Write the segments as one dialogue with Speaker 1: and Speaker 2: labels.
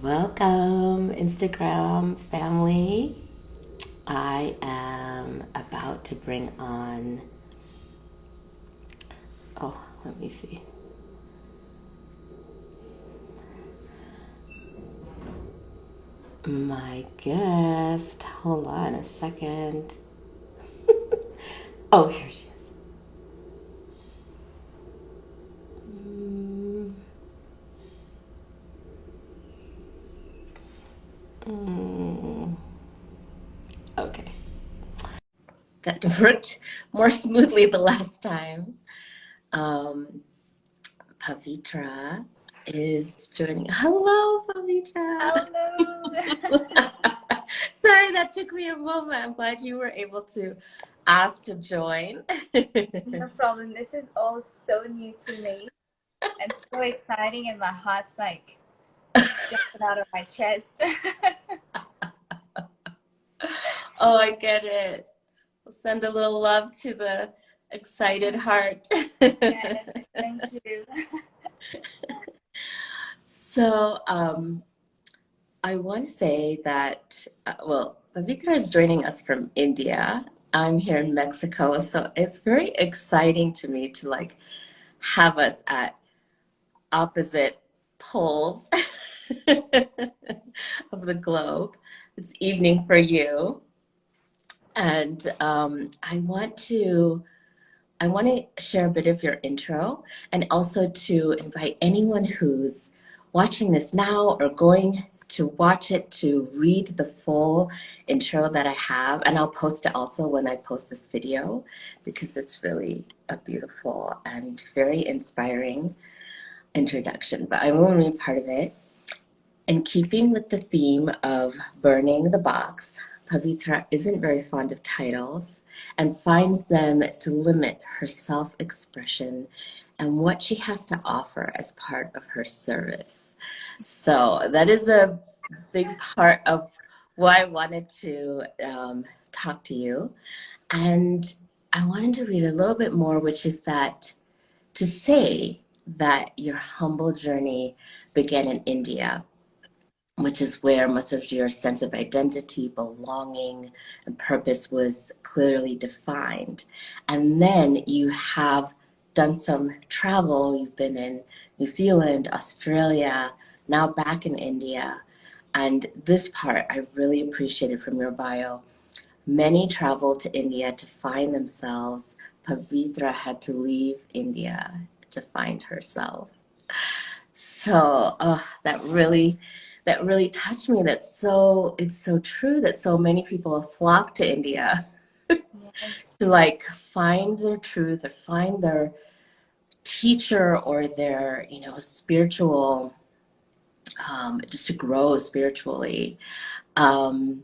Speaker 1: Welcome, Instagram family. I am about to bring on, let me see, my guest. Hold on a second. Oh, here she is. Mm, mm, okay. That worked more smoothly the last time. Um, Pavitra is joining. Hello, Pavitra.
Speaker 2: Hello.
Speaker 1: Sorry, that took me a moment. I'm glad you were able to ask to join.
Speaker 2: No problem. This is all so new to me and so exciting, and my heart's like jumping out of my chest.
Speaker 1: Oh, I get it. We'll send a little love to the excited heart.
Speaker 2: Yes, thank you.
Speaker 1: So, I want to say that, Pavitra is joining us from India. I'm here in Mexico, so it's very exciting to me to have us at opposite poles of the globe. It's evening for you, and I want to share a bit of your intro, and also to invite anyone who's watching this now or going to watch it to read the full intro that I have. And I'll post it also when I post this video, because it's really a beautiful and very inspiring introduction. But I will read part of it. In keeping with the theme of burning the box, Pavitra isn't very fond of titles and finds them to limit her self-expression and what she has to offer as part of her service. So that is a big part of why I wanted to talk to you. And I wanted to read a little bit more, which is that to say that your humble journey began in India, which is where much of your sense of identity, belonging, and purpose was clearly defined. And then you have done some travel. You've been in New Zealand, Australia, now back in India. And this part I really appreciated from your bio. Many traveled to India to find themselves. Pavitra had to leave India to find herself. So that really touched me. It's so true that so many people have flocked to India
Speaker 2: Yes,
Speaker 1: to find their truth or find their teacher or their, spiritual, just to grow spiritually. Um,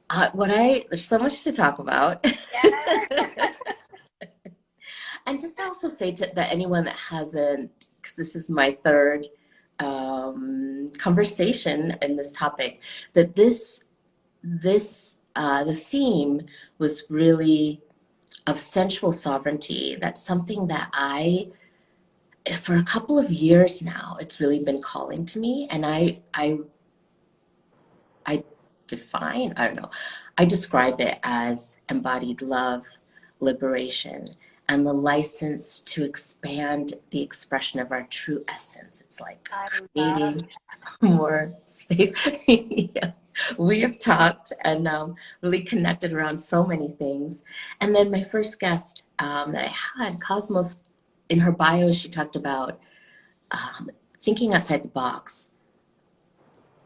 Speaker 1: there's so much to talk about.
Speaker 2: yeah.
Speaker 1: And just to also say that anyone that hasn't, because this is my third conversation in this topic, that the theme was really of sensual sovereignty. That's something that for a couple of years now, it's really been calling to me, and I I don't know, I describe it as embodied love, liberation, and the license to expand the expression of our true essence. It's like
Speaker 2: I love.
Speaker 1: creating more space. Yeah. We have talked and really connected around so many things. And then my first guest that I had, Cosmos, in her bio, she talked about thinking outside the box,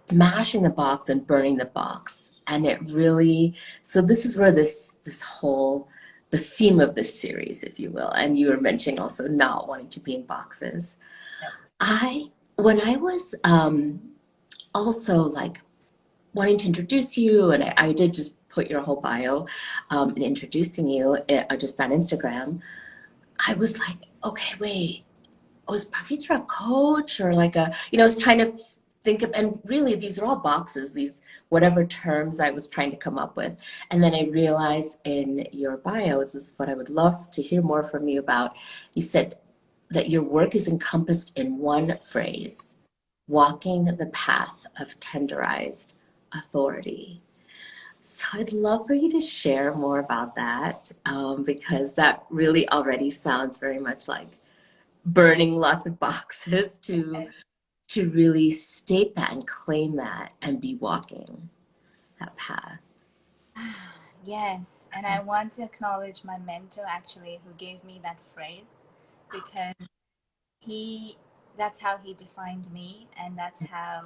Speaker 1: smashing the box and burning the box. And it really, so this is where this whole, the theme of this series, if you will, and you were mentioning also not wanting to be in boxes. When I was also wanting to introduce you, and I did just put your whole bio in introducing you just on Instagram, I was like, okay, wait, was Pavitra a coach or I was trying to think of, and really these are all boxes, these whatever terms I was trying to come up with. And then I realized in your bio, this is what I would love to hear more from you about. You said that your work is encompassed in one phrase, and that phrase is empathic. And I really walking the path of tenderized authority. So I'd love for you to share more about that, because that really already sounds very much like burning lots of boxes to really state that and claim that and be walking that path.
Speaker 2: Yes, and I want to acknowledge my mentor actually who gave me that phrase because he that's how he defined me, and that's how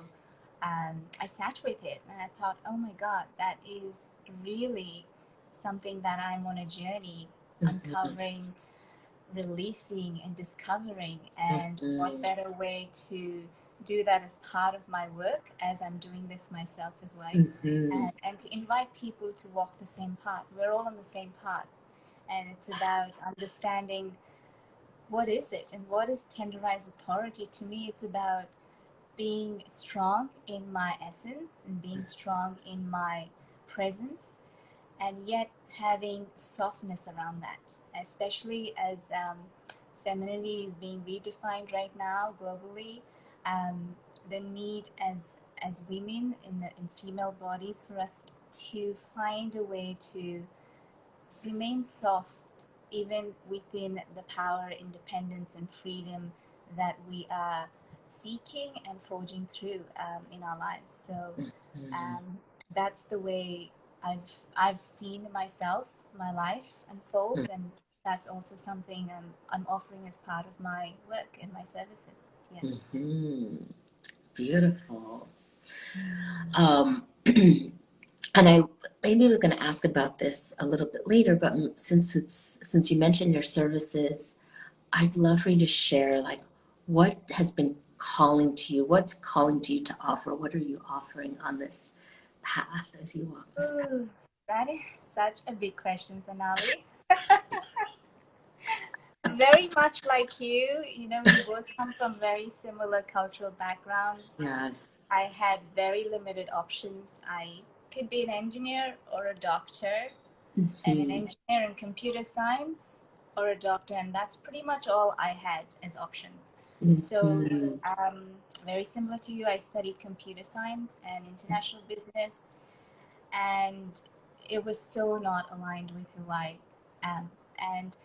Speaker 2: I sat with it and I thought, oh my God, that is really something that I'm on a journey
Speaker 1: Mhm,
Speaker 2: uncovering, releasing, and discovering. And what
Speaker 1: mhm,
Speaker 2: better way to do that as part of my work as I'm doing this myself as well,
Speaker 1: mhm,
Speaker 2: and to invite people to walk the same path. We're all on the same path, and it's about understanding what is it and what is tenderized authority. To me, it's about being strong in my essence and being strong in my presence, and yet having softness around that, especially as femininity is being redefined right now globally. The need as women in female bodies for us to find a way to remain soft even within the power, independence, and freedom that we are seeking and forging through in our lives. So
Speaker 1: mhm,
Speaker 2: um, that's the way I've seen myself, my life unfold, and that's also something I'm offering as part of my work and my services. Yeah.
Speaker 1: mhm. Beautiful. Um, and I maybe was going to ask about this a little bit later, but since you mentioned your services, I'd love for you to share like what has been calling to you, what's calling to you to offer, what are you offering on this path as you walk this path?
Speaker 2: Ooh, that is such a big question, Sonali. Very much like you know, we both come from very similar cultural backgrounds.
Speaker 1: Yes.
Speaker 2: I had very limited options. I could be an engineer or a doctor, and an
Speaker 1: Mhm,
Speaker 2: engineer in computer science or a doctor, and that's pretty much all I had as options. So,
Speaker 1: mhm,
Speaker 2: very similar to you, I studied computer science and international business, and it was so not aligned with who I am. And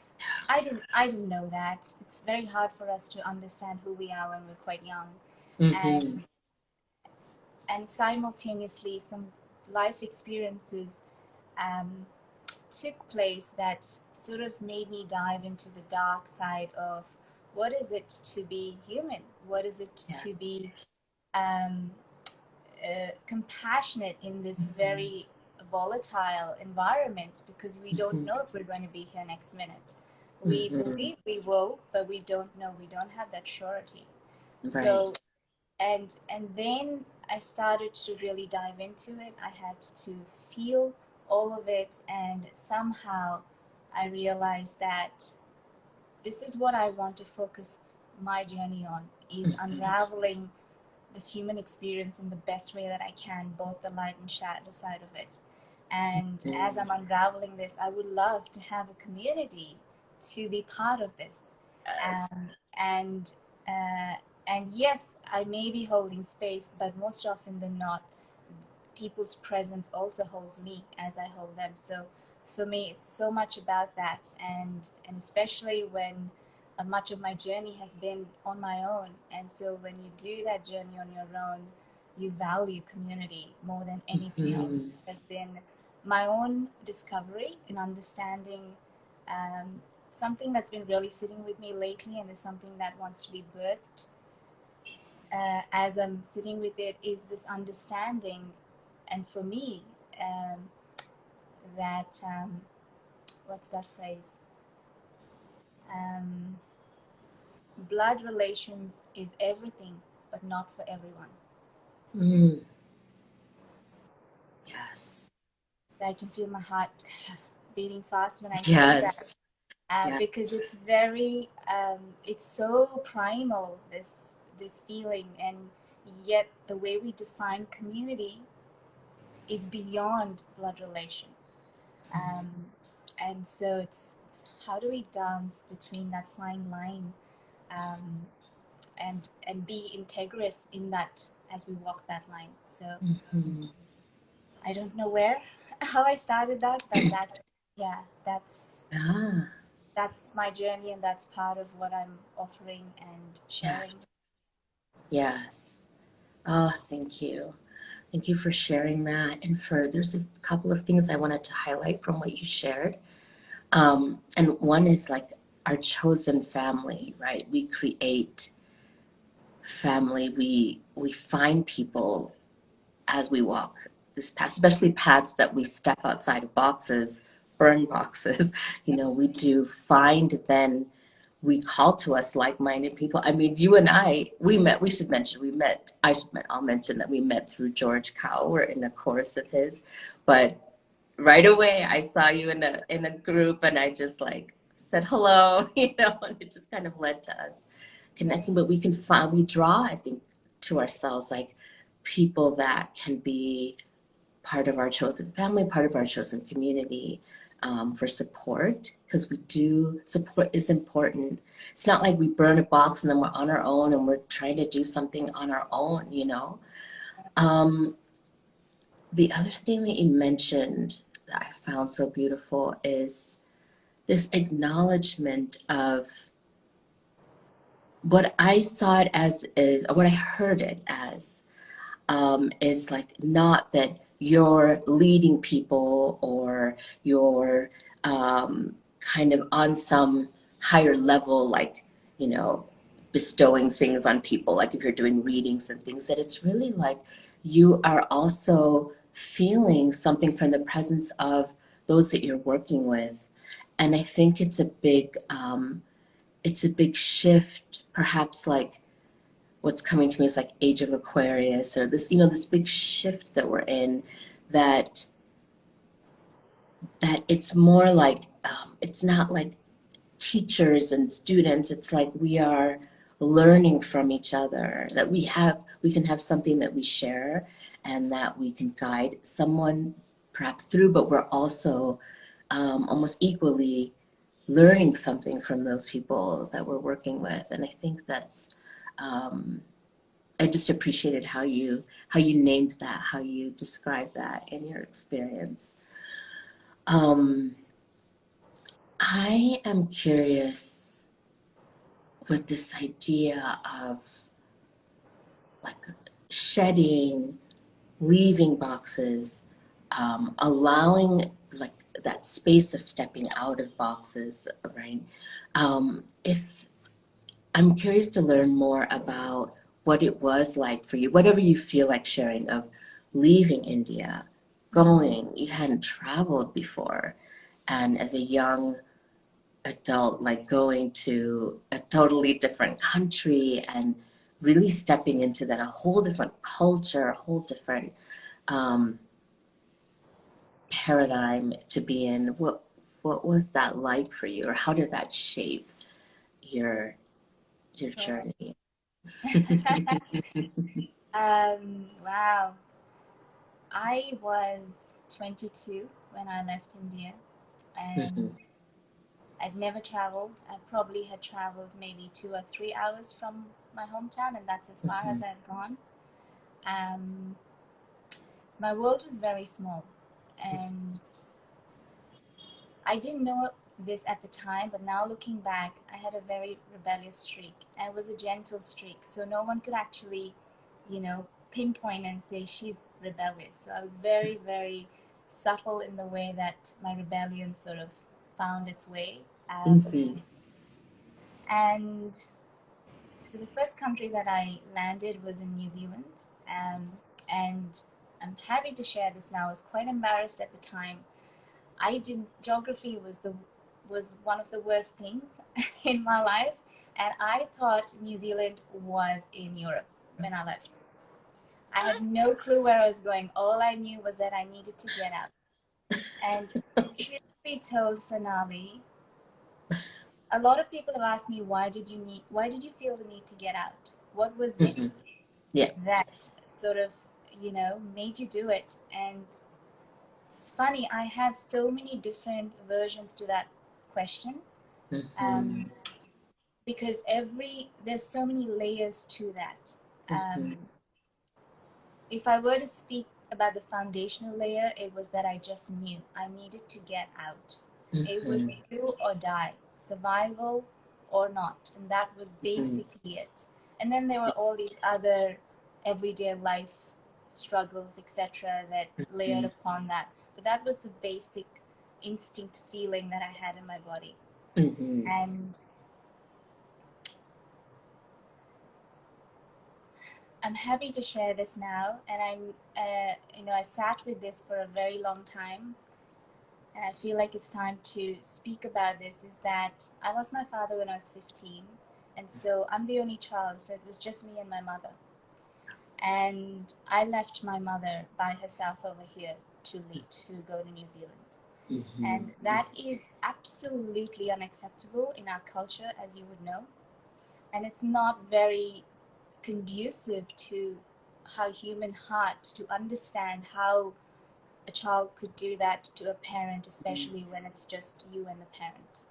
Speaker 2: I didn't know that. It's very hard for us to understand who we are when we're quite young.
Speaker 1: mhm,
Speaker 2: And and simultaneously some life experiences um, took place that sort of made me dive into the dark side of what is it to be human? What is it
Speaker 1: yeah.
Speaker 2: to be um, compassionate in this
Speaker 1: Mhm,
Speaker 2: very volatile environment, because we don't
Speaker 1: mhm,
Speaker 2: know if we're going to be here next minute. We
Speaker 1: mhm.
Speaker 2: believe we will, but we don't know. We don't have that surety.
Speaker 1: Right.
Speaker 2: So and then I started to really dive into it. I had to feel all of it, and somehow I realized that this is what I want to focus my journey on, is
Speaker 1: Mhm,
Speaker 2: unraveling this human experience in the best way that I can, both the light and shadow side of it. And as
Speaker 1: mhm.
Speaker 2: I'm unraveling this, I would love to have a community to be part of this.
Speaker 1: Yes.
Speaker 2: Um, and uh, and yes, I may be holding space, but most often than not, people's presence also holds me as I hold them. So for me, it's so much about that, and especially when much of my journey has been on my own. And so when you do that journey on your own, you value community more than anything else.
Speaker 1: Mhm,
Speaker 2: It has been my own discovery in understanding um, something that's been really sitting with me lately, and is something that wants to be birthed as I'm sitting with it, is this understanding, and for me, um, that what's that phrase? Um, Blood relations is everything, but not for everyone.
Speaker 1: mm. Yes.
Speaker 2: I can feel my heart beating fast when I say that,
Speaker 1: Yes. Yeah.
Speaker 2: because it's very, it's so primal, this feeling, and yet the way we define community is beyond blood relation. Um, and so it's how do we dance between that fine line, um, and be integrous in that as we walk that line. So I don't know where how I started that, but that's yeah,
Speaker 1: Ah,
Speaker 2: that's my journey, and that's part of what I'm offering and
Speaker 1: yeah,
Speaker 2: sharing.
Speaker 1: yes. Oh, thank you. Thank you for sharing that. And there's a couple of things I wanted to highlight from what you shared. And one is like our chosen family, right? We create family. We find people as we walk this path, especially paths that we step outside of boxes, burn boxes. We do find then we call to us like-minded people. I mean, you and I, we met. We should mention we met. I'll mention that we met through George Cow. We're in a course of his, but right away I saw you in a group, and I just like said hello, and it just kind of led to us connecting. But we draw, I think, to ourselves like people that can be part of our chosen family, part of our chosen community, for support, because we do support is important. It's not like we burn a box and then we're on our own and we're trying to do something on our own. The other thing that you mentioned that I found so beautiful is this acknowledgement of what I saw it as is, or what I heard it as, is like not that you're leading people or you're kind of on some higher level, like, bestowing things on people, like if you're doing readings and things, that it's really like you are also feeling something from the presence of those that you're working with. And I think it's a big shift, perhaps like what's coming to me is like Age of Aquarius, or this big shift that we're in, that it's more like, it's not like teachers and students. It's like we are learning from each other, that we can have something that we share and that we can guide someone perhaps through, but we're also almost equally learning something from those people that we're working with. And I think that's I just appreciated how you named that, how you described that in your experience. Um, I am curious with this idea of like shedding, leaving boxes, allowing like that space of stepping out of boxes, right? If I'm curious to learn more about what it was like for you, whatever you feel like sharing, of leaving India, going, you hadn't traveled before, and as a young adult, like going to a totally different country and really stepping into that, a whole different culture, a whole different um, paradigm to be in. What was that like for you, or how did that shape your
Speaker 2: Oh.
Speaker 1: journey?
Speaker 2: Wow. I was 22 when I left India, and
Speaker 1: Mhm,
Speaker 2: I'd never traveled. I probably had traveled maybe 2 or 3 hours from my hometown, and that's as far as
Speaker 1: mhm,
Speaker 2: I'd gone. Um, my world was very small, and I didn't know this at the time, but now looking back, I had a very rebellious streak, and it was a gentle streak, so no one could actually, pinpoint and say she's rebellious. So I was very, very subtle in the way that my rebellion sort of found its way.
Speaker 1: mhm,
Speaker 2: And so the first country that I landed was in New Zealand, and I'm happy to share this now. I was quite embarrassed at the time. I didn't. Geography was one of the worst things in my life, and I thought New Zealand was in Europe when I left. I had no clue where I was going. All I knew was that I needed to get out. And truth be told, Sonali, a lot of people have asked me, why did you feel the need to get out? What was
Speaker 1: mhm.
Speaker 2: it
Speaker 1: Yeah.
Speaker 2: that sort of, made you do it? And it's funny, I have so many different versions to that question.
Speaker 1: Mhm,
Speaker 2: Um, because there's so many layers to that. If I were to speak about the foundational layer, it was that I just knew I needed to get out. It was do or die, survival or not, and that was basically it. And then there were all these other everyday life struggles, etc., that layered upon that. But that was the basic instinct feeling that I had in my body. And I'm happy to share this now, and I sat with this for a very long time, and I feel like it's time to speak about this. Is that I lost my father when I was 15, and so I'm the only child, so it was just me and my mother. And I left my mother by herself over here to go to New Zealand. And that is absolutely unacceptable in our culture, as you would know. And it's not very conducive to how human heart to understand how a child could do that to a parent, especially when it's just you and the parent.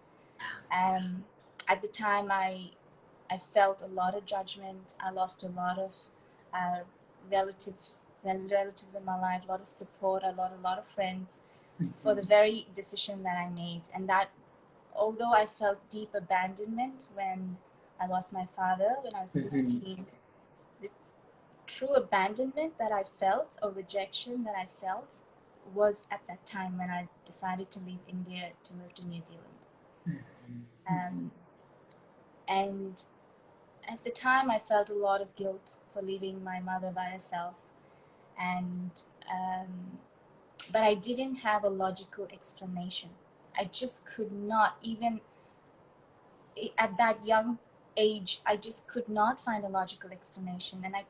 Speaker 2: At the time, I felt a lot of judgment. I lost a lot of relatives in my life, a lot of support. I lost a lot of friends for the very decision that I made. And that, although I felt deep abandonment when I lost my father when I was 15, the true abandonment that I felt, or rejection that I felt, was at that time when I decided to leave India to move to New Zealand. And at the time, I felt a lot of guilt for leaving my mother by herself, and but I didn't have a logical explanation. I just could not, even at that young age, I just could not find a logical explanation, and I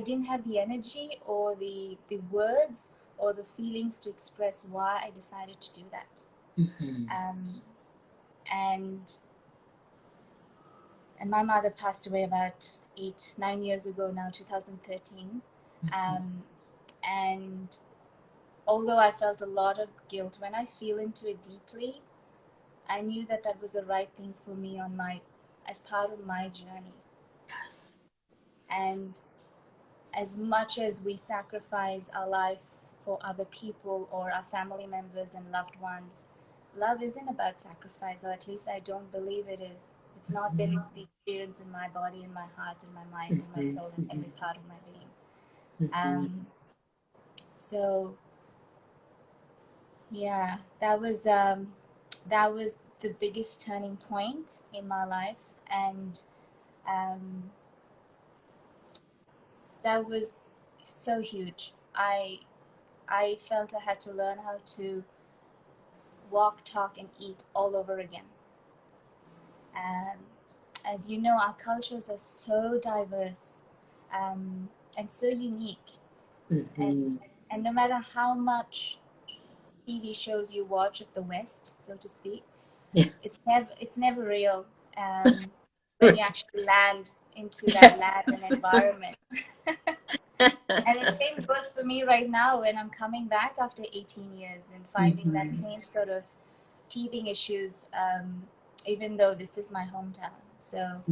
Speaker 2: didn't have the energy or the words or the feelings to express why I decided to do that. And my mother passed away about 9 years ago now, 2013. And although I felt a lot of guilt, when I feel into it deeply, I knew that that was the right thing for me as part of my journey.
Speaker 1: Yes.
Speaker 2: And as much as we sacrifice our life for other people or our family members and loved ones, love isn't about sacrifice, or at least I don't believe it is. It's not been the experience in my body, in my heart, in my mind, in my soul, in every part of my being. So yeah, that was the biggest turning point in my life, and that was so huge. I felt I had to learn how to walk, talk, and eat all over again. As you know, our cultures are so diverse and so unique. And no matter how much TV shows you watch of the West, so to speak, it's never real when you actually land into that land and environment. And the same goes for me right now when I'm coming back after 18 years and finding that same sort of teething issues, even though this is my hometown. So,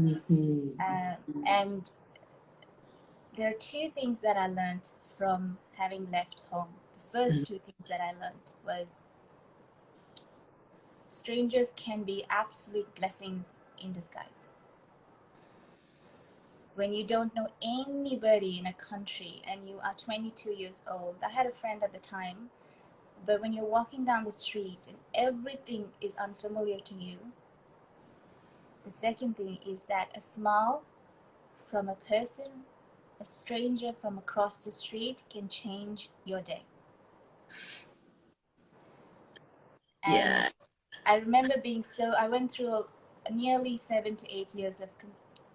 Speaker 2: and there are two things that I learned from having left home. The first two things that I learned was strangers can be absolute blessings in disguise. When you don't know anybody in a country and you are 22 years old, I had a friend at the time, but when you're walking down the street and everything is unfamiliar to you, the second thing is that a smile from a person, a stranger from across the street, can change your day. And I remember I went through nearly 7 to 8 years of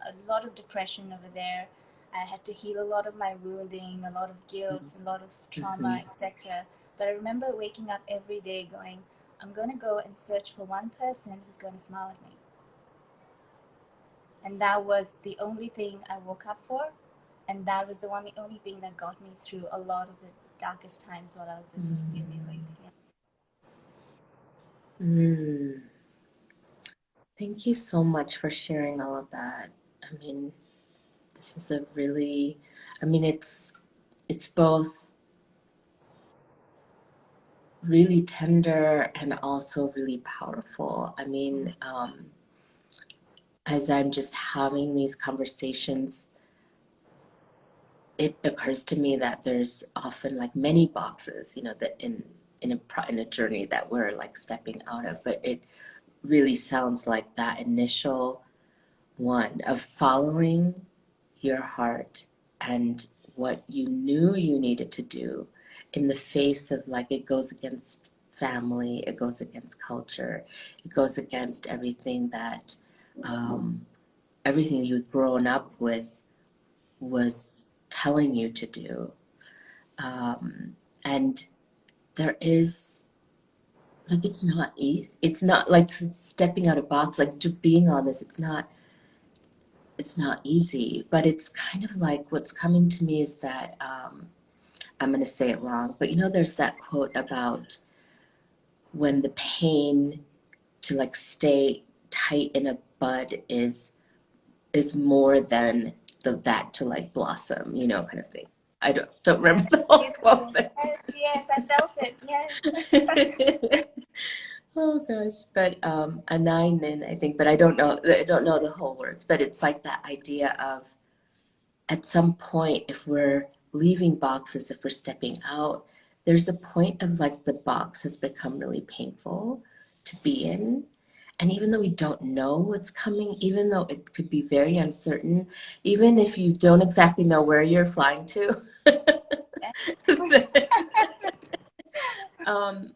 Speaker 2: a lot of depression over there. I had to heal a lot of my wounding, a lot of guilt, a lot of trauma, etc. But I remember waking up every day going, I'm going to go and search for one person who's going to smile at me. And that was the only thing I woke up for. And that was the only thing that got me through a lot of the darkest times while I was in New Zealand.
Speaker 1: Thank you so much for sharing all of that. I mean, this is a really, I mean, it's both really tender and also really powerful. I mean, as I'm just having these conversations, it occurs to me that there's often like many boxes, you know, that in a journey that we're like stepping out of, but it really sounds like that initial one of following your heart and what you knew you needed to do in the face of like it goes against family, it goes against culture, it goes against everything that everything you've grown up with was telling you to do. And there is like it's not easy. It's not like stepping out of box, like to being on this, it's not easy, but it's kind of like what's coming to me is that I'm going to say it wrong, but you know, there's that quote about when the pain to like stay tight in a bud is more than that to like blossom, you know, kind of thing. I don't remember
Speaker 2: Yes,
Speaker 1: the whole quote,
Speaker 2: beautiful.
Speaker 1: but
Speaker 2: Yes, yes, I felt it. Yes.
Speaker 1: oh gosh, but a nine in I think, but I don't know the whole words, but it's like that idea of at some point, if we're leaving boxes, if we're stepping out, there's a point of like the box has become really painful to be in. And even though we don't know what's coming, even though it could be very uncertain, even if you don't exactly know where you're flying to,
Speaker 2: Yes.
Speaker 1: um,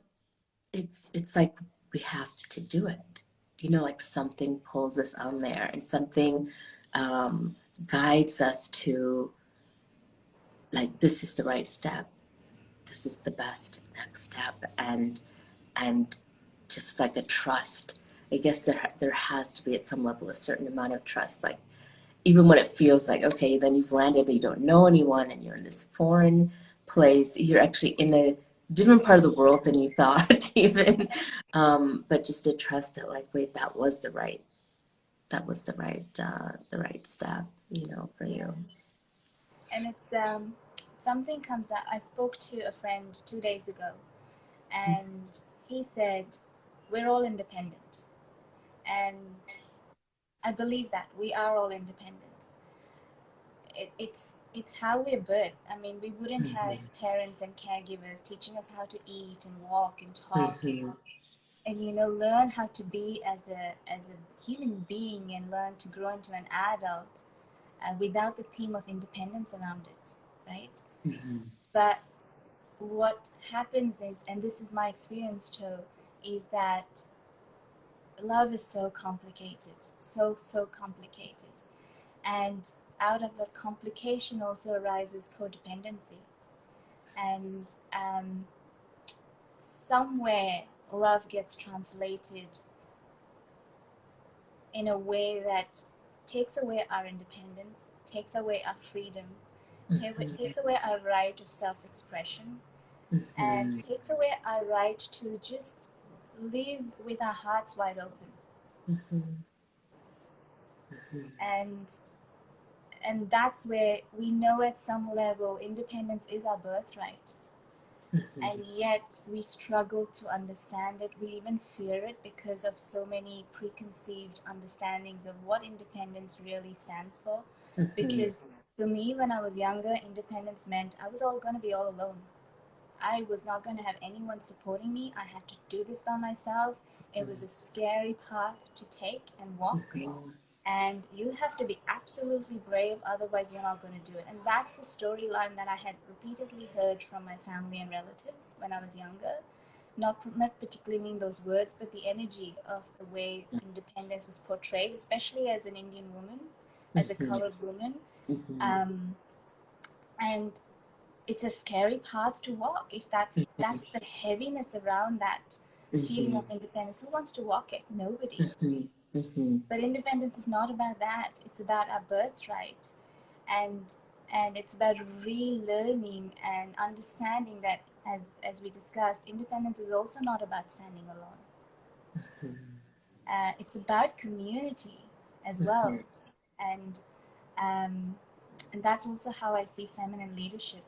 Speaker 1: it's like we have to do it. You know, like something pulls us on there and something um, guides us to like this is the right step, this is the best next step, and just like a trust. I guess there has to be at some level a certain amount of trust, like even when it feels like okay, then you've landed and you don't know anyone and you're in this foreign place, you're actually in a different part of the world than you thought even, but just to trust that like wait, the right step, you know, for
Speaker 2: Yeah.
Speaker 1: you.
Speaker 2: And it's something comes up. I spoke to a friend 2 days ago, and he said, "We're all independent," and I believe that we are all independent. It's how we're birthed. I mean, we wouldn't have
Speaker 1: Mm-hmm.
Speaker 2: parents and caregivers teaching us how to eat and walk and talk
Speaker 1: Mm-hmm.
Speaker 2: and learn how to be as a human being and learn to grow into an adult without the theme of independence around it, right?
Speaker 1: Mm-hmm.
Speaker 2: But what happens is, and this is my experience too, is that love is so complicated, so complicated, and out of that complication also arises codependency, and somewhere love gets translated in a way that takes away our independence, takes away our freedom,
Speaker 1: Mm-hmm.
Speaker 2: takes away our right of self-expression, and
Speaker 1: Mm-hmm.
Speaker 2: takes away our right to just live with our hearts wide open.
Speaker 1: Mm-hmm.
Speaker 2: And that's where we know at some level independence is our birthright.
Speaker 1: Mm-hmm.
Speaker 2: And yet we struggle to understand it. We even fear it because of so many preconceived understandings of what independence really stands for.
Speaker 1: Mm-hmm.
Speaker 2: Because for me, when I was younger, independence meant I was all going to be all alone. I was not going to have anyone supporting me. I had to do this by myself. It was a scary path to take and walk.
Speaker 1: Mm-hmm.
Speaker 2: And you have to be absolutely brave, otherwise, you're not going to do it. And that's the storyline that I had repeatedly heard from my family and relatives when I was younger. Not particularly in those words, but the energy of the way independence was portrayed, especially as an Indian woman, as a
Speaker 1: Mm-hmm.
Speaker 2: colored woman.
Speaker 1: Mm-hmm.
Speaker 2: Um, and it's a scary path to walk if that's the heaviness around that feeling
Speaker 1: Mm-hmm.
Speaker 2: of independence. Who wants to walk it? Nobody.
Speaker 1: Mm-hmm. Mm-hmm.
Speaker 2: But independence is not about that. It's about our birthright, and it's about relearning and understanding that, as we discussed, independence is also not about standing alone. it's about community as well. And um, and that's also how I see feminine leadership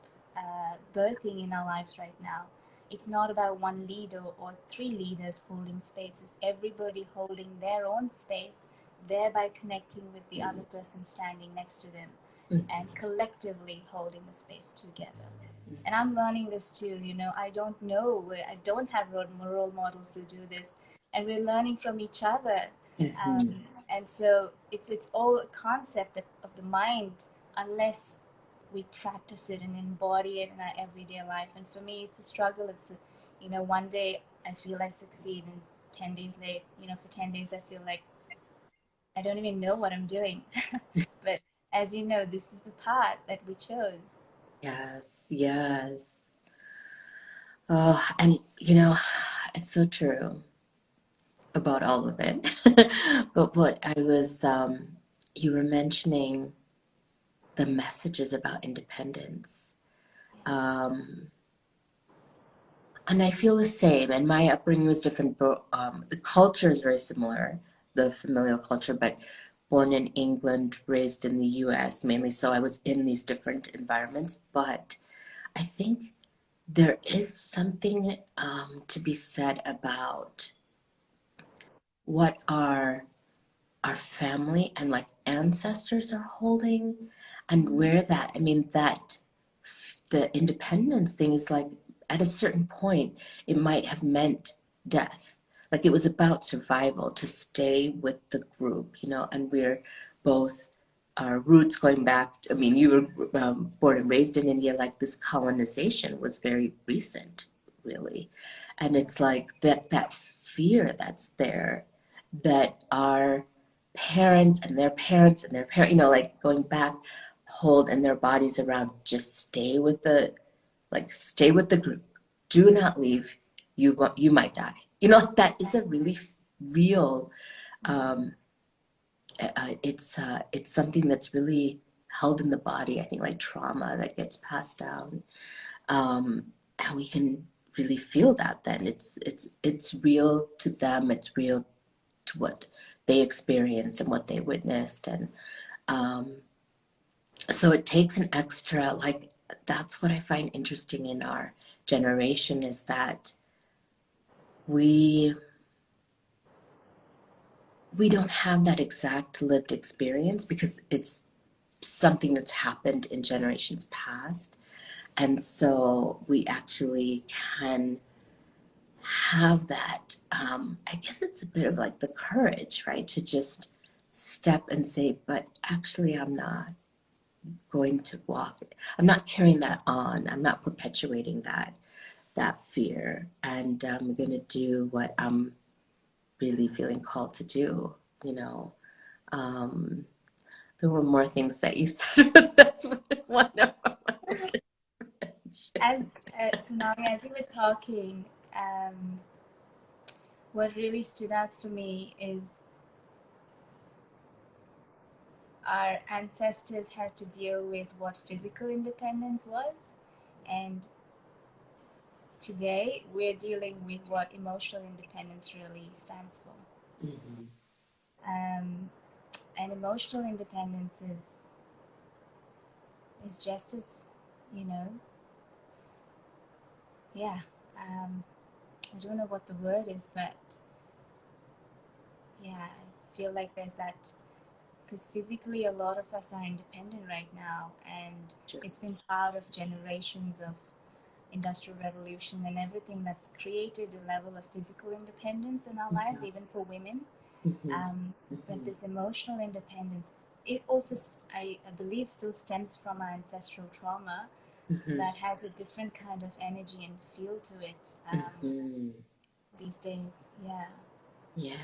Speaker 2: birthing in our lives right now. It's not about one leader or three leaders holding space. It's everybody holding their own space, thereby connecting with the other person standing next to them, and collectively holding the space together. And I'm learning this too. I don't know. I don't have role models who do this, and we're learning from each other. And so it's all a concept of the mind, unless we practice it and embody it in our everyday life. And for me, it's a struggle. One day I feel I succeed, and 10 days late, for 10 days I feel like I don't even know what I'm doing. But as you know, this is the path that we chose.
Speaker 1: Yes, yes. Oh, and it's so true about all of it. But what I was, you were mentioning the messages about independence. And I feel the same. And my upbringing was different, but the culture is very similar, the familial culture, but born in England, raised in the US mainly. So I was in these different environments. But I think there is something to be said about what our family and like ancestors are holding, and where that, I mean, that the independence thing is like at a certain point it might have meant death, like it was about survival, to stay with the group, and we're both, our roots going back, I mean, you were born and raised in India, like this colonization was very recent, really. And it's like that fear that's there, that our parents and their parents and their parents, like going back, hold in their bodies around, just stay with the group. Do not leave. You might die. That is a really real, it's something that's really held in the body, I think, like trauma that gets passed down. And we can really feel that then. It's real to them, it's real to what they experienced and what they witnessed. And so it takes an extra, like, that's what I find interesting in our generation, is that we don't have that exact lived experience, because it's something that's happened in generations past. And so we actually can have that, I guess it's a bit of like the courage, right? To just step and say, but actually I'm not going to walk. I'm not carrying that on. I'm not perpetuating that fear. And I'm going to do what I'm really feeling called to do, you know. Um, there were more things that you said, but that's one of them.
Speaker 2: As Tsunami, as you were talking, what really stood out for me is our ancestors had to deal with what physical independence was, and today we're dealing with what emotional independence really stands for. And emotional independence is just as, you know, yeah. I don't know what the word is, but yeah, I feel like there's that, because physically a lot of us are independent right now, and
Speaker 1: Sure.
Speaker 2: it's been part of generations of industrial revolution and everything that's created a level of physical independence in our lives, even for women. But this emotional independence, it also, I believe, still stems from our ancestral trauma that has a different kind of energy and feel to it these days. Yeah.
Speaker 1: Yeah,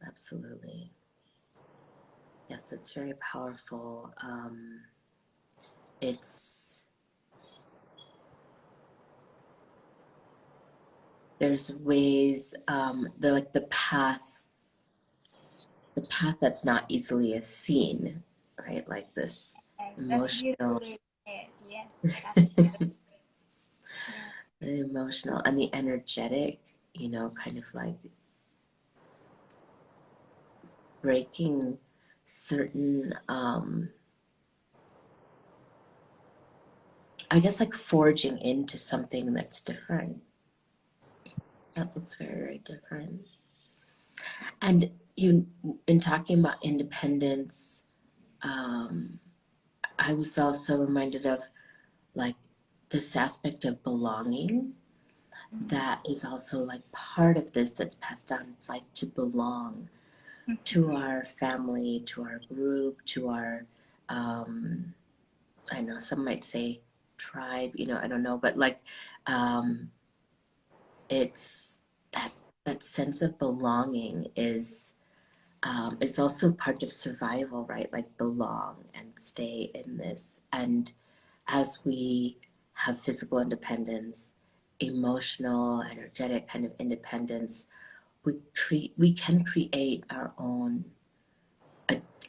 Speaker 1: absolutely. Yes, it's very powerful. It's There's ways, the path that's not easily as seen, right? Like this
Speaker 2: Yes, that's a beautiful
Speaker 1: emotional,
Speaker 2: way to say it. Yes, absolutely. Yeah.
Speaker 1: the emotional and the energetic, kind of like breaking certain, I guess like forging into something that's different. That looks very, very different. And you, in talking about independence, I was also reminded of like this aspect of belonging that is also like part of this that's passed down. It's like to belong to our family, to our group, to our, I know some might say tribe, you know, I don't know, but like, it's that sense of belonging is also part of survival, right? Like belong and stay in this. And as we have physical independence, emotional, energetic kind of independence, we can create our own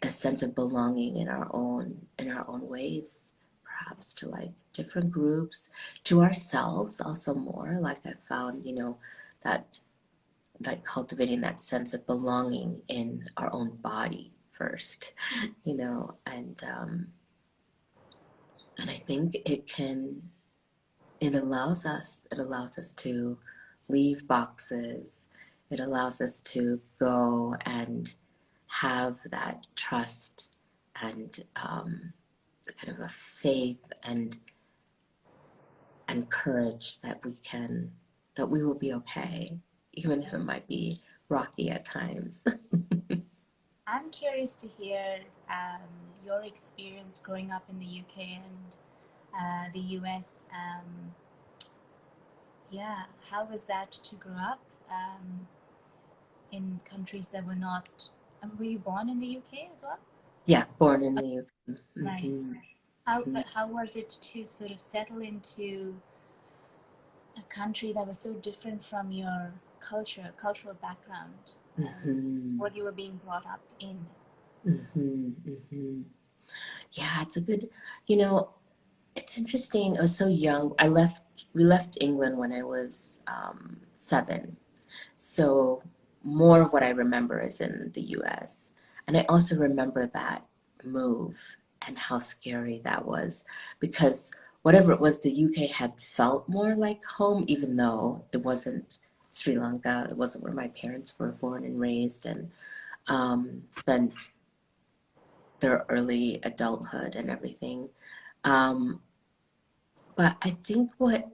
Speaker 1: a sense of belonging in our own ways, perhaps to like different groups, to ourselves also more. Like I found, you know, that like cultivating that sense of belonging in our own body first, you know, and I think it allows us to leave boxes. It allows us to go and have that trust and kind of a faith and courage that we will be okay, even if it might be rocky at times.
Speaker 2: I'm curious to hear your experience growing up in the UK and the US. Yeah, how was that to grow up in countries that were not? Were you born in the UK as well?
Speaker 1: Yeah, born in the UK.
Speaker 2: Right.
Speaker 1: Mm-hmm.
Speaker 2: How was it to sort of settle into a country that was so different from your cultural background,
Speaker 1: Mm-hmm.
Speaker 2: what you were being brought up in?
Speaker 1: Mm-hmm. Mm-hmm. Yeah, it's a good, you know, it's interesting. I was so young. We left England when I was 7. So more of what I remember is in the US. And I also remember that move and how scary that was because whatever it was, the UK had felt more like home, even though it wasn't Sri Lanka. It wasn't where my parents were born and raised and spent their early adulthood and everything. Um, but I think what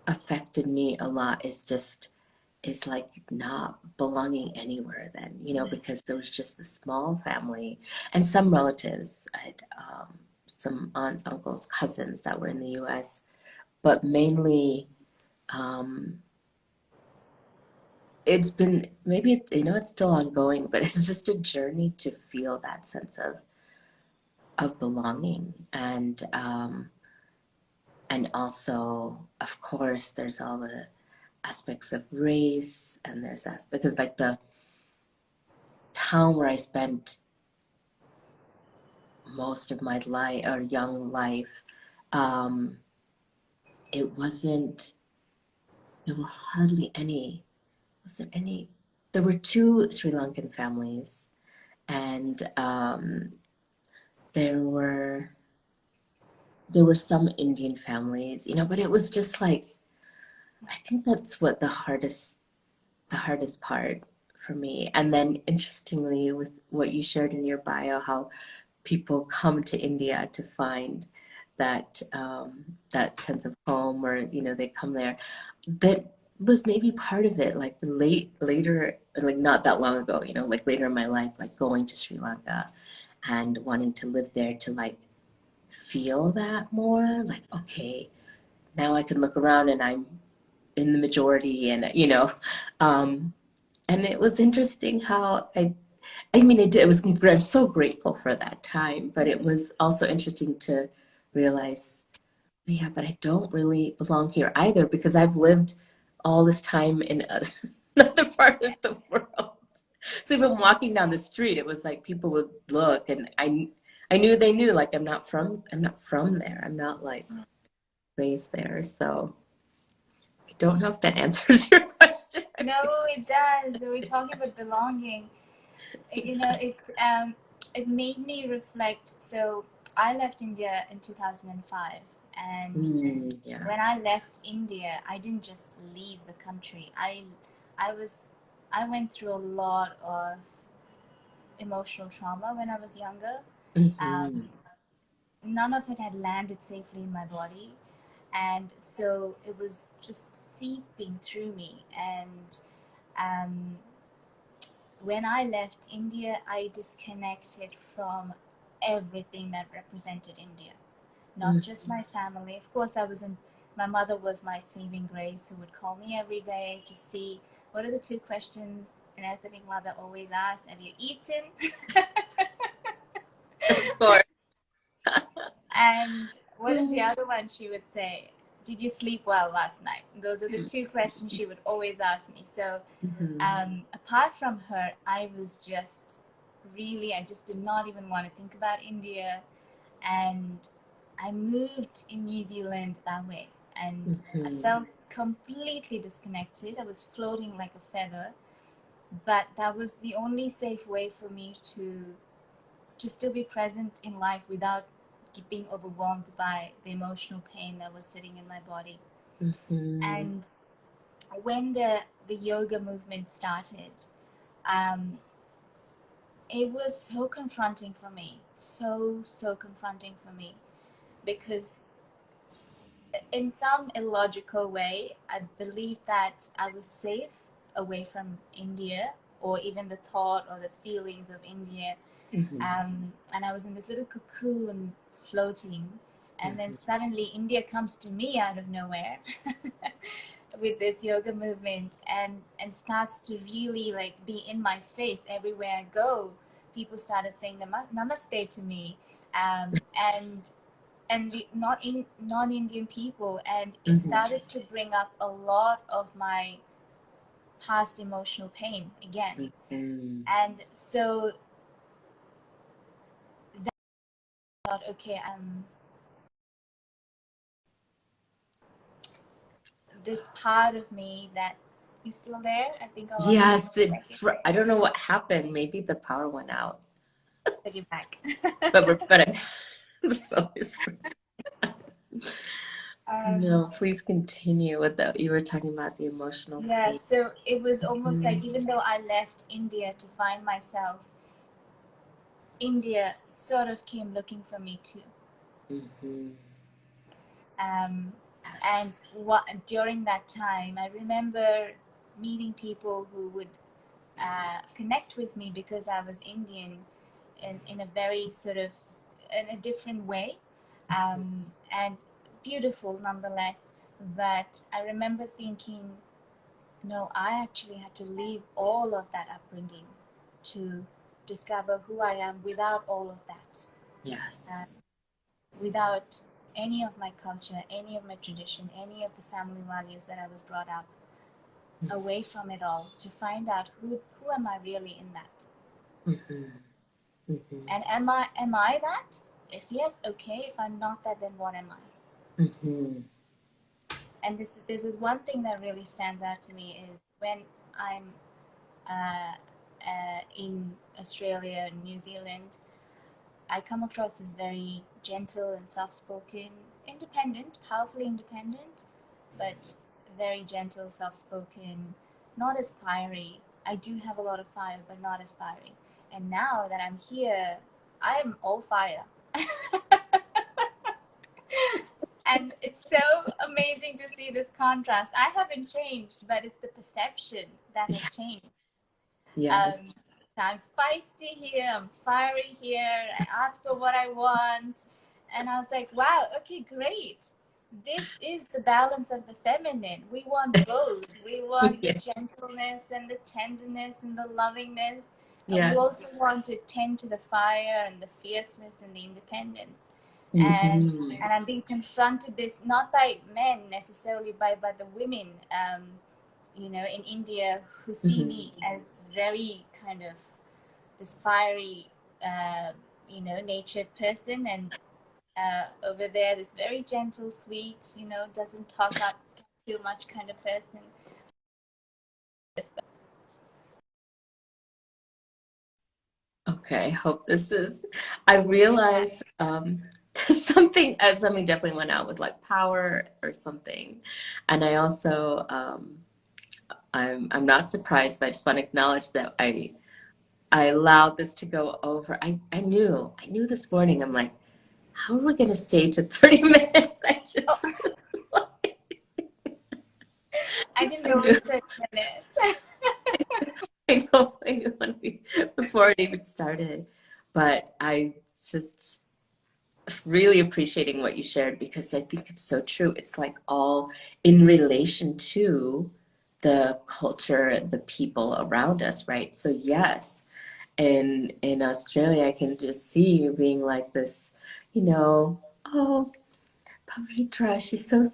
Speaker 1: affected me a lot is like not belonging anywhere then, you know, because there was just a small family and some relatives. I had some aunts, uncles, cousins that were in the US, but mainly um, it's been maybe, you know, it's still ongoing, but it's just a journey to feel that sense of belonging and also, of course, there's all the aspects of race and there's that because like the town where I spent most of my life or young life, um, it wasn't, there were hardly any, wasn't any, there were 2 Sri Lankan families and there were, there were some Indian families, you know, but it was just like, I think that's what the hardest part for me. And then interestingly, with what you shared in your bio, how people come to India to find that that sense of home, or you know, they come there. That was maybe part of it. Like later, like not that long ago, you know, like later in my life, like going to Sri Lanka and wanting to live there to like feel that more. Like okay, now I can look around and I'm in the majority, and you know, um, and it was interesting how I mean, it was, I'm so grateful for that time, but it was also interesting to realize, yeah, but I don't really belong here either because I've lived all this time in another part of the world. So even walking down the street, it was like people would look, and I knew they knew like I'm not from there. I'm not like raised there. So I don't know if that answers your question.
Speaker 2: No, it does. We're talking about belonging. It made me reflect. So I left India in 2005, and
Speaker 1: Yeah.
Speaker 2: when I left India, I didn't just leave the country. I was I went through a lot of emotional trauma when I was younger.
Speaker 1: Mm-hmm.
Speaker 2: Um, None of it had landed safely in my body, and so it was just seeping through me. And um, when I left India, I disconnected from everything that represented India, not just my family. Of course, my mother was my saving grace, who would call me every day to see what are the two questions an ethnic mother always asks: have you eaten?
Speaker 1: Of course.
Speaker 2: And what is the other one she would say? Did you sleep well last night? Those are the two questions she would always ask me. So apart from her, I just did not even want to think about India. And I moved in New Zealand that way. And I felt completely disconnected. I was floating like a feather. But that was the only safe way for me to still be present in life without being overwhelmed by the emotional pain that was sitting in my body. And when the yoga movement started, it was so confronting for me, so confronting for me, because in some illogical way, I believed that I was safe away from India, or even the thought or the feelings of India. And I was in this little cocoon floating, and then suddenly India comes to me out of nowhere with this yoga movement, and starts to really like be in my face everywhere I go. People started saying namaste to me, and the non-Indian people, and it started to bring up a lot of my past emotional pain again. And so that I thought, okay, this part of me that you still there? I think I lost you
Speaker 1: Yes,
Speaker 2: for a second.
Speaker 1: I don't know what happened. Maybe the power went out.
Speaker 2: But you're back.
Speaker 1: But the phone is. No, please continue with that. You were talking about the emotional
Speaker 2: Yeah,
Speaker 1: pain.
Speaker 2: so it was almost like, even though I left India to find myself, India sort of came looking for me too. And during that time, I remember meeting people who would connect with me because I was Indian in a very sort of, in a different way, and beautiful nonetheless. But I remember thinking, no, I actually had to leave all of that upbringing to discover who I am without all of that.
Speaker 1: Yes.
Speaker 2: Without any of my culture, any of my tradition, any of the family values that I was brought up, away from it all, to find out who am I really in that. And am I that? If yes, okay. If I'm not that, then what am I? And this is one thing that really stands out to me, is when I'm in Australia and New Zealand, I come across as very gentle and soft-spoken, independent, powerfully independent, but very gentle, soft-spoken, not as fiery. I do have a lot of fire, but not as fiery. And now that I'm here, I'm all fire. And it's so amazing to see this contrast. I haven't changed, but it's the perception that has changed.
Speaker 1: Yes.
Speaker 2: So I'm feisty here, I'm fiery here, I ask for what I want. And I was like, wow, okay, great. This is the balance of the feminine. We want both. We want the gentleness and the tenderness and the lovingness. And we also want to tend to the fire and the fierceness and the independence. And I'm being confronted this not by men necessarily, by the women, in India, who see me as very kind of this fiery, natured person, and over there, this very gentle, sweet, doesn't talk up too much kind of person.
Speaker 1: Okay, I hope this is. I
Speaker 2: Yeah.
Speaker 1: realize something definitely went out with like power or something, and I also I'm not surprised, but I just want to acknowledge that I allowed this to go over. I knew this morning. I'm like, how are we going to stay to 30 minutes?
Speaker 2: Oh, I didn't
Speaker 1: I
Speaker 2: know it
Speaker 1: knew
Speaker 2: was 30 minutes.
Speaker 1: I knew when we before it even started, but I just really appreciating what you shared because I think it's so true. It's like all in relation to the culture, the people around us, right? So yes, in Australia, I can just see you being like this, oh, Pavitra, she's so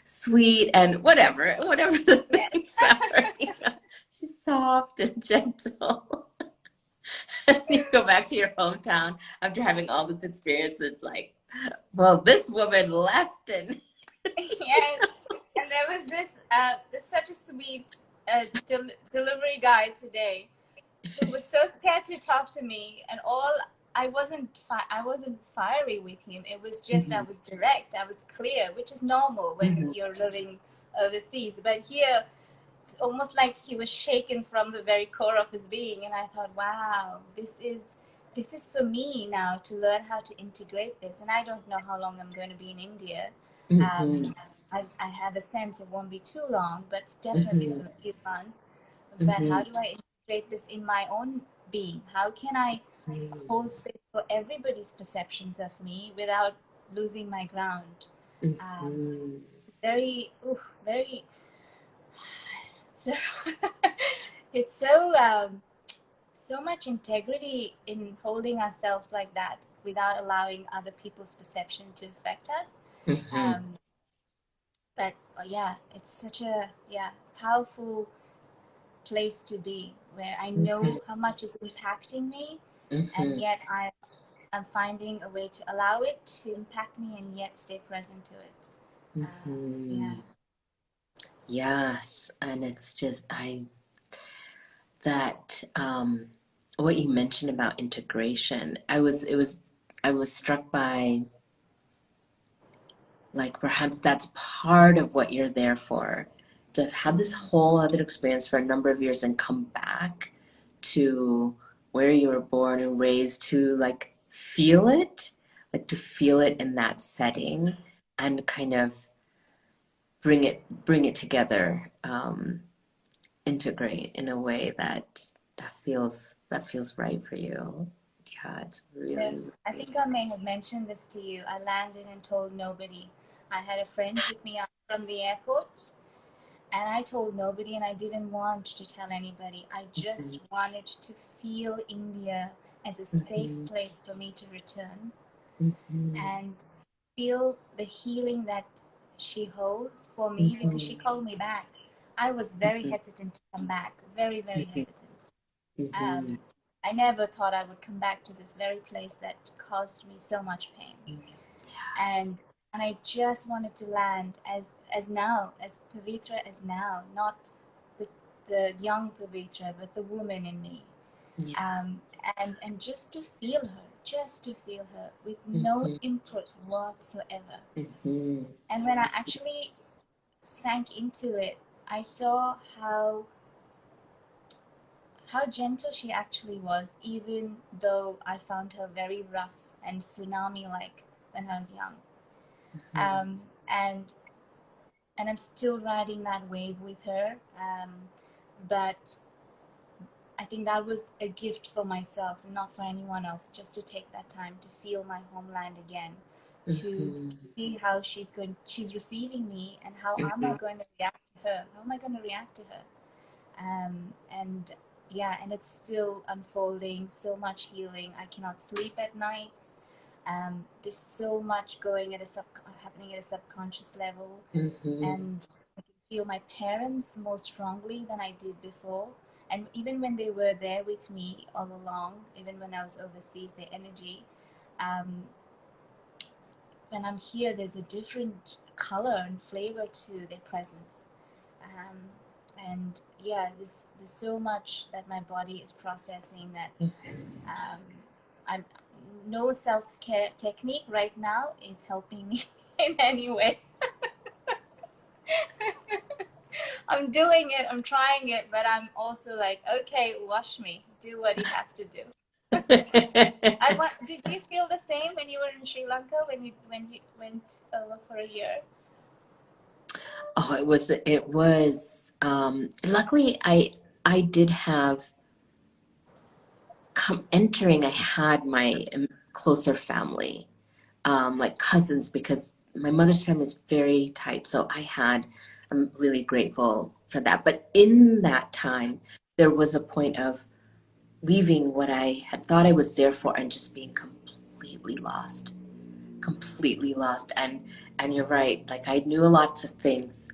Speaker 1: sweet and whatever the
Speaker 2: Yes.
Speaker 1: things are. She's soft and gentle. And you go back to your hometown after having all this experience. It's like, well, this woman left and
Speaker 2: Yes. And there was this such a sweet delivery guy today who was so scared to talk to me, and all I wasn't fiery with him. It was just I
Speaker 1: Mhm,
Speaker 2: was direct, I was clear, which is normal when
Speaker 1: mhm,
Speaker 2: you're living overseas. But here, it's almost like he was shaken from the very core of his being, and I thought, wow, this is for me now to learn how to integrate this. And I don't know how long I'm going to be in India.
Speaker 1: mhm,
Speaker 2: um, I have a sense it won't be too long, but definitely
Speaker 1: mhm,
Speaker 2: for a few months. But how
Speaker 1: mhm,
Speaker 2: do I integrate this in my own being? How can I hold space for everybody's perceptions of me without losing my ground? Um,
Speaker 1: mhm,
Speaker 2: very so it's so much integrity in holding ourselves like that without allowing other people's perception to affect us.
Speaker 1: mhm,
Speaker 2: um, but yeah, it's such a powerful place to be where I
Speaker 1: mhm,
Speaker 2: know how much is impacting me, and
Speaker 1: mhm,
Speaker 2: yet I'm finding a way to allow it to impact me and yet stay present to it. Yeah.
Speaker 1: mhm. Yes, and it's just that what you mentioned about integration. I was struck by like perhaps that's part of what you're there for, to have had this whole other experience for a number of years and come back to where you were born and raised to like feel it, like to feel it in that setting and kind of bring it together, integrate in a way that feels right for you. Yeah, it's
Speaker 2: So
Speaker 1: really,
Speaker 2: I
Speaker 1: really.
Speaker 2: think I may have mentioned this to you. I landed and told nobody. I had a friend pick me up from the airport, and I told nobody, and I didn't want to tell anybody. I just wanted to feel India as a safe
Speaker 1: Mhm,
Speaker 2: place for me to return
Speaker 1: mhm,
Speaker 2: and feel the healing that she holds for me, because she
Speaker 1: mhm,
Speaker 2: called me back. I was very
Speaker 1: mhm,
Speaker 2: hesitant to come back, very, very
Speaker 1: mhm,
Speaker 2: hesitant.
Speaker 1: mhm.
Speaker 2: Um, I never thought I would come back to this very place that caused me so much pain. And I just wanted to land as now, as Pavitra as now, not the young Pavitra, but the woman in me.
Speaker 1: Yeah.
Speaker 2: Um, and just to feel her with no
Speaker 1: Mhm,
Speaker 2: input whatsoever.
Speaker 1: mhm,
Speaker 2: And when I actually sank into it, I saw how gentle she actually was, even though I found her very rough and tsunami like when I was young.
Speaker 1: mhm,
Speaker 2: Um, and I'm still riding that wave with her. But I think that was a gift for myself and not for anyone else, just to take that time to feel my homeland again, to
Speaker 1: mhm,
Speaker 2: see how she's receiving me, and how am I
Speaker 1: mhm,
Speaker 2: going to react to her? How am I going to react to her? And yeah, and it's still unfolding. So much healing. I cannot sleep at nights. There's so much happening at a subconscious level,
Speaker 1: mhm,
Speaker 2: and I can feel my parents more strongly than I did before. And even when they were there with me all along, even when I was overseas, their energy, um, when I'm here, there's a different color and flavor to their presence. Um, and yeah, there's so much that my body is processing that
Speaker 1: mhm.
Speaker 2: I'm no self-care technique right now is helping me in any way. I'm doing it, I'm trying it, but I'm also like, okay, wash me, do what you have to do. Did you feel the same when you were in Sri Lanka when you went for a year?
Speaker 1: Oh, luckily I did have entering, I had my closer family, like cousins, because my mother's family is very tight. So I'm really grateful for that. But in that time, there was a point of leaving what I had thought I was there for and just being completely lost. And you're right. Like I knew lots of things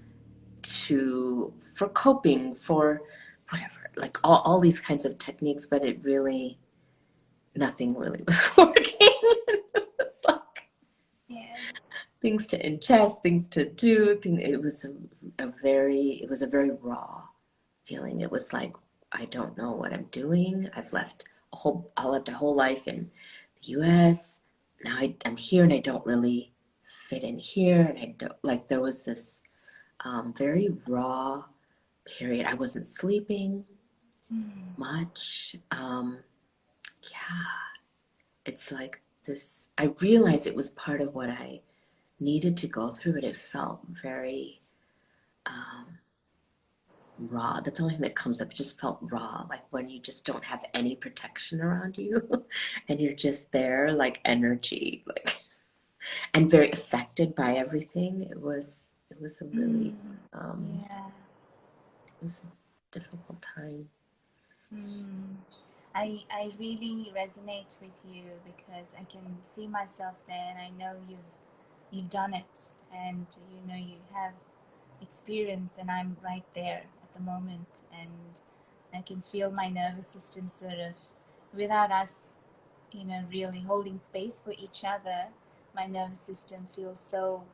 Speaker 1: for coping, for whatever, like all these kinds of techniques, but nothing really was working. It was like
Speaker 2: Yeah.
Speaker 1: things to ingest, things to do. It was it was a very raw feeling. It was like, I don't know what I'm doing. I lived a whole life in the US. Now I'm here and I don't really fit in here. And I don't, like, there was this very raw period. I wasn't sleeping much. Yeah, it's like this. I realized it was part of what I needed to go through, but it felt very raw. That's the only thing that comes up. It just felt raw, like when you just don't have any protection around you and you're just there, like energy, like, and very affected by everything. It was a really,
Speaker 2: Yeah.
Speaker 1: it was a difficult time.
Speaker 2: I really resonate with you because I can see myself there, and I know you've done it, and you know you have experience, and I'm right there at the moment, and I can feel my nervous system sort of, without us, you know, really holding space for each other, my nervous system feels so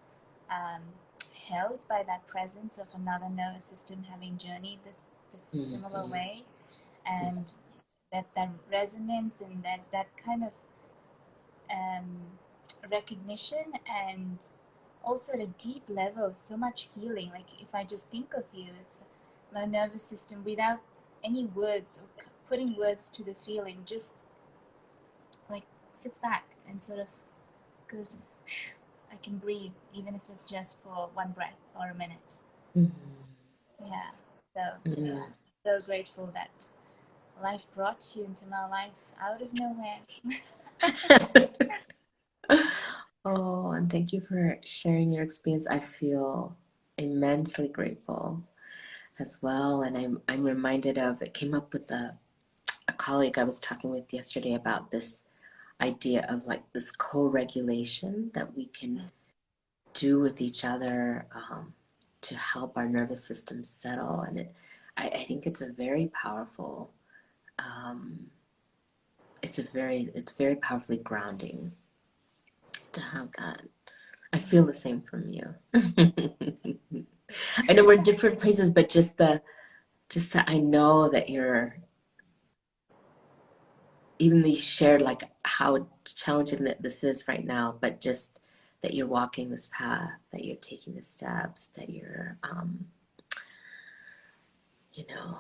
Speaker 2: um, held by that presence of another nervous system having journeyed this similar
Speaker 1: Mm-hmm.
Speaker 2: way, and that resonance, and there's that kind of um, recognition, and also at a deep level so much healing. Like if I just think of you, it's my nervous system without any words or putting words to the feeling, just like sits back and sort of goes, I can breathe even if it's just for one breath or a minute. Yeah, so
Speaker 1: Mm-hmm.
Speaker 2: so grateful that life brought you into my life out of nowhere.
Speaker 1: Oh, and thank you for sharing your experience. I feel immensely grateful as well. And I'm reminded of, it came up with a colleague I was talking with yesterday about this idea of like this co-regulation that we can do with each other, to help our nervous system settle. And I think it's a very powerful, um, it's very powerfully grounding to have that. I feel the same from you. I know we're in different places, but just that I know that you're, even though you shared like how challenging that this is right now, but just that you're walking this path, that you're taking the steps, that you're, you know,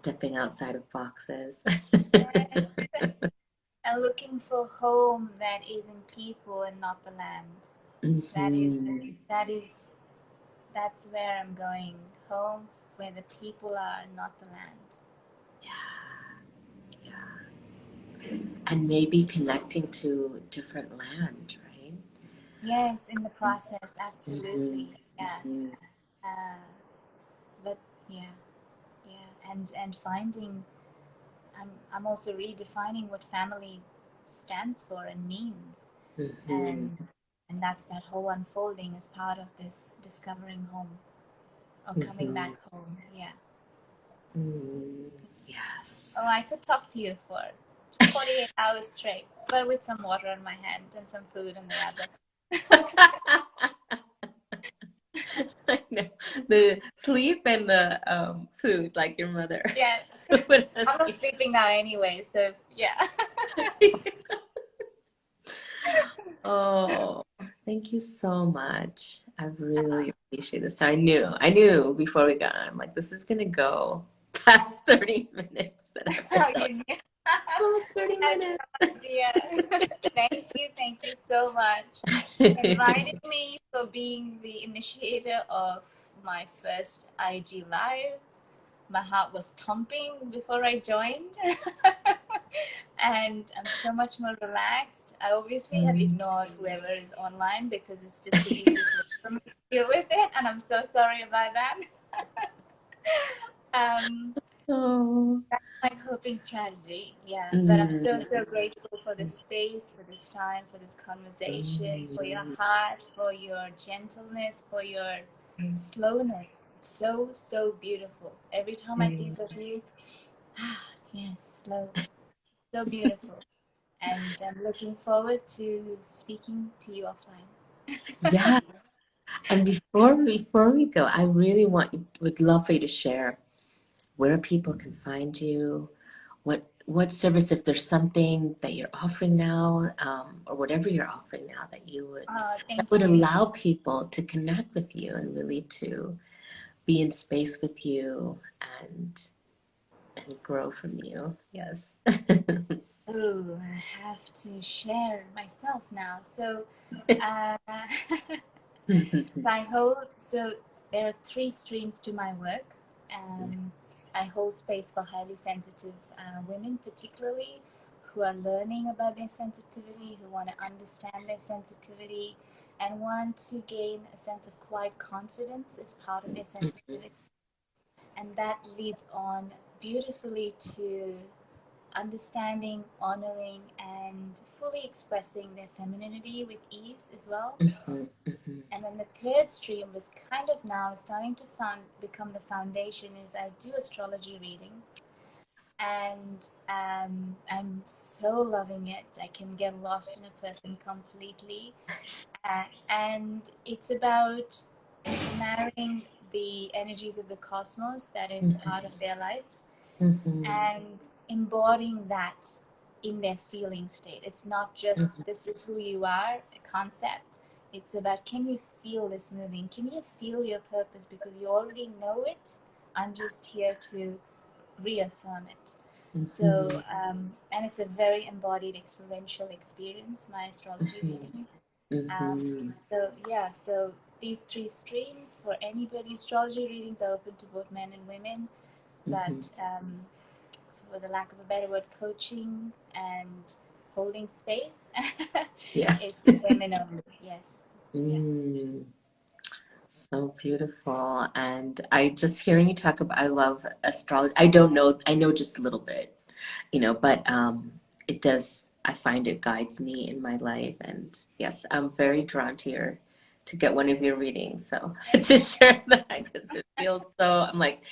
Speaker 1: stepping outside of boxes.
Speaker 2: Yeah. And looking for home that is in people and not the land. That is
Speaker 1: Hmm.
Speaker 2: that is that's where I'm going. Home where the people are, not the land.
Speaker 1: Yeah. And maybe connecting to different land, right?
Speaker 2: Yes, in the process,
Speaker 1: Hmm.
Speaker 2: absolutely. Yeah.
Speaker 1: Hmm.
Speaker 2: Uh, but yeah, yeah, and finding. I'm also redefining what family stands for and means,
Speaker 1: Hmm.
Speaker 2: and that's that whole unfolding as part of this discovering home or coming
Speaker 1: Hmm.
Speaker 2: back home. Yeah.
Speaker 1: Hmm. Yes.
Speaker 2: Oh, I could talk to you for 48 hours straight, but with some water in my hand and some food in the other.
Speaker 1: I know. The sleep and the food, like your mother.
Speaker 2: Yeah, I'm not sleeping now anyway, so yeah.
Speaker 1: Oh, thank you so much. I really appreciate this. I knew before we got on, I'm like, this is gonna go past 30 minutes that I've been
Speaker 2: Oh,
Speaker 1: talking.
Speaker 2: you knew.
Speaker 1: Almost 30
Speaker 2: I had
Speaker 1: minutes.
Speaker 2: no idea. Thank you so much for inviting me, for being the initiator of my first IG Live. My heart was thumping before I joined. And I'm so much more relaxed. I obviously have ignored whoever is online because it's just the easiest way for me to deal with it, and I'm so sorry about that.
Speaker 1: Oh.
Speaker 2: That's my coping strategy, yeah. But I'm so grateful for this space, for this time, for this conversation, for your heart, for your gentleness, for your slowness. It's so beautiful. Every time I think of you, yes, slow, so beautiful. And I'm looking forward to speaking to you offline.
Speaker 1: Yeah. And before we go, I really would love for you to share where people can find you, what service, if there's something that you're offering now, or whatever you're offering now that
Speaker 2: Thank
Speaker 1: would
Speaker 2: you.
Speaker 1: allow people to connect with you and really to be in space with you and grow from you. Yes.
Speaker 2: Oh, I have to share myself now. So, so there are three streams to my work. I hold space for highly sensitive women, particularly who are learning about their sensitivity, who want to understand their sensitivity, and want to gain a sense of quiet confidence as part of their sensitivity. And that leads on beautifully to understanding, honoring, and fully expressing their femininity with ease as well. And then the third stream was kind of now starting to become the foundation is I do astrology readings. And I'm so loving it. I can get lost in a person completely. And it's about marrying the energies of the cosmos that is part of their life and embodying that in their feeling state. It's not just this is who you are, a concept. It's about, can you feel this moving? Can you feel your purpose? Because you already know it. I'm just here to reaffirm it. So, and it's a very embodied experiential experience, my astrology readings. So yeah, so these three streams for anybody, astrology readings are open to both men and women, but for the lack of a better word, coaching and holding space is for women only. Yes.
Speaker 1: Yeah. So beautiful. And I just hearing you talk about, I love astrology. I don't know, I know just a little bit, but it does, I find it guides me in my life. And yes, I'm very drawn to get one of your readings. So to share that, because it feels so, I'm like,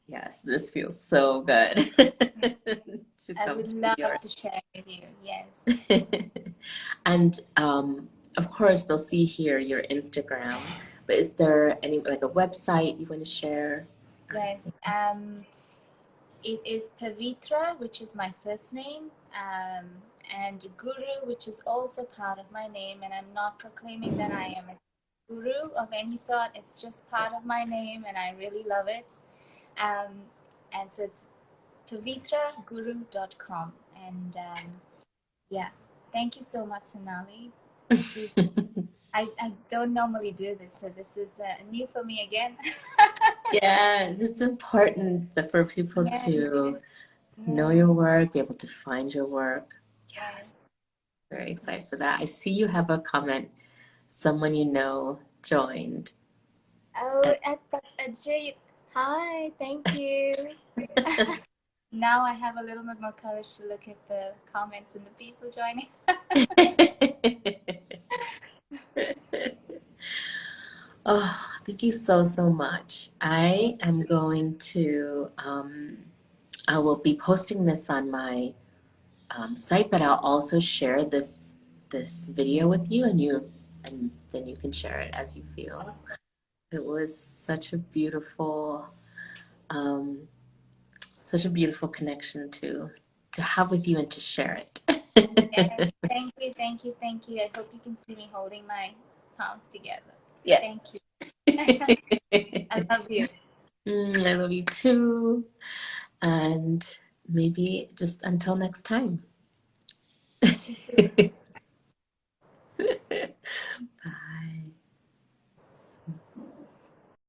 Speaker 1: yes, this feels so good to
Speaker 2: I
Speaker 1: come
Speaker 2: would
Speaker 1: to
Speaker 2: love
Speaker 1: your.
Speaker 2: to share with you. Yes.
Speaker 1: And of course, they'll see here your Instagram, but is there any, like, a website you want to share?
Speaker 2: Yes. It is Pavitra, which is my first name, and Guru, which is also part of my name. And I'm not proclaiming that I am a guru of any sort. It's just part of my name, and I really love it. And so it's pavitraguru.com. And yeah, thank you so much, Sonali. This is I don't normally do this, so this is new for me again.
Speaker 1: Yes, it's important for people
Speaker 2: Yeah,
Speaker 1: to know
Speaker 2: yeah,
Speaker 1: your work, be able to find your work.
Speaker 2: yes.
Speaker 1: Yes, very excited for that. I see you have a comment. Someone you know joined.
Speaker 2: Oh, that's Ajay. Hi, thank you. Now I have a little bit more courage to look at the comments and the people joining.
Speaker 1: Oh, thank you so, so much. I am going to, I will be posting this on my site, but I'll also share this video with you, and then you can share it as you feel. It was such a beautiful such a beautiful connection to have with you and to share
Speaker 2: And
Speaker 1: it.
Speaker 2: thank you, thank you, thank you. I hope you can see me holding my palms together.
Speaker 1: Yeah.
Speaker 2: Thank you. I love you.
Speaker 1: I love you too. And maybe just until next time.
Speaker 2: Talk to you soon.